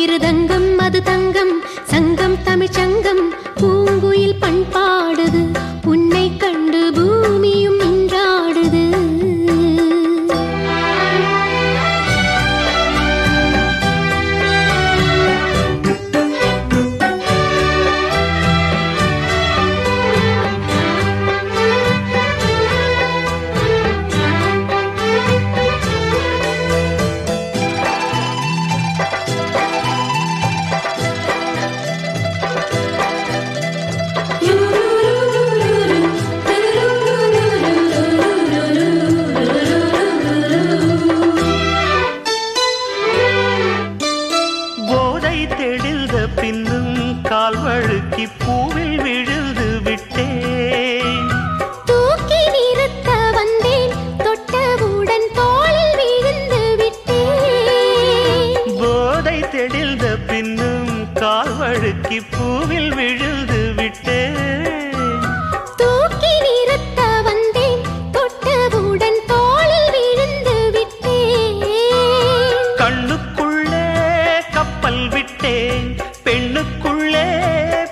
மிருதங்கம் அது தங்கம் சங்கம் தமிழ்ச் சங்கம் பூங்குயில் பண்பாடுது உன்னை கண்டு பூமியும் நின்றாடுது கால் வழுக்கி பூவில் விழுந்து விட்டேன் தூக்கி நிறுத்த வந்தேன் தொட்டவுடன் தோளில் விழுந்து விட்டேன் போதை தெளிந்த பின்னும் கால் வழுக்கி பூவில் விழுந்து விட்டேன் தூக்கி நிறுத்த வந்தேன் தொட்டவுடன் தோளில் விழுந்து விட்டேன் கண்ணுக்குள்ளே கப்பல் விட்டேன் பெண்ணுக்குள்ளே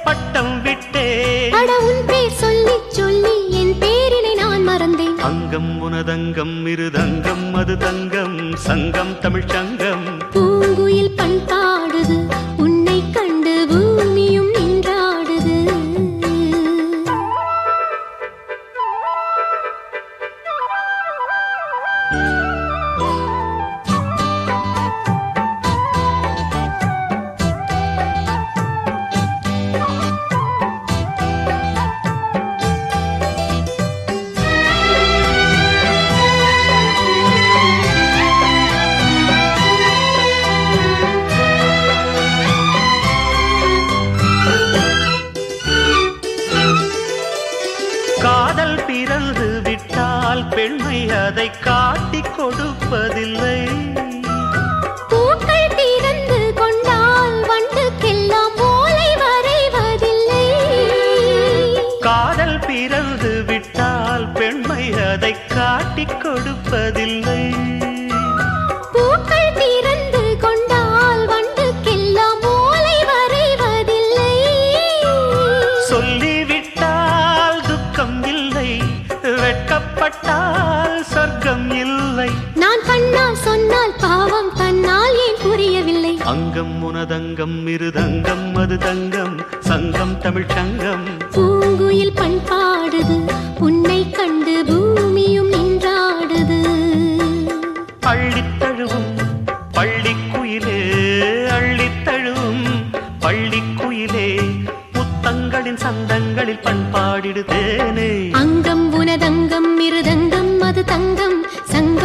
பட்டம் விட்டேன் அட உன் பேர் சொல்லி சொல்லி என் பேரினை நான் மறந்தேன் அங்கம் உனதங்கம் மிருதங்கம் அது தங்கம் சங்கம் தமிழ்ச் சங்கம் பூங்குயில் பண்பாடுது உன்னை கண்டு பூமியும் நின்றாடுது காதல் பிறந்து விட்டால் பெண்மை அதை காட்டிக் கொடுப்பதில்லை பூக்கள் திறந்து கொண்டால் வண்டுக்கெல்லாம் ஓலை வரைவதில்லை காதல் பிறந்து விட்டால் பெண்மை அதை காட்டிக் கொடுப்பதில்லை பூக்கள் திறந்து கொண்டால் வண்டுக்கெல்லாம் ஓலை வரைவதில்லை சொல்லிவிட்டால் துக்கம் இல்லை வெட்கப்பட்டால் சொர்க்கம் இல்லை நான் கண்ணால் சொன்னால் பாவம் தன்னால் ஏன் புரியவில்லை அங்கம் உனதங்கம் மிருதங்கம் அது தங்கம் சங்கம் தமிழ்ச் சங்கம் பூங்குயில் பண்பாடுது உன்னை கண்டு பூமியும் நின்றாடுது அள்ளித்தழுவும் பள்ளிக்குயிலே அள்ளித்தழுவும் பள்ளிக்குயிலே முத்தங்களின் சந்தங்களில் பண்பாடிடுதேனே அங்கம் உனதங்கம் மிருதங்கம் அது தங்கம் சங்கம்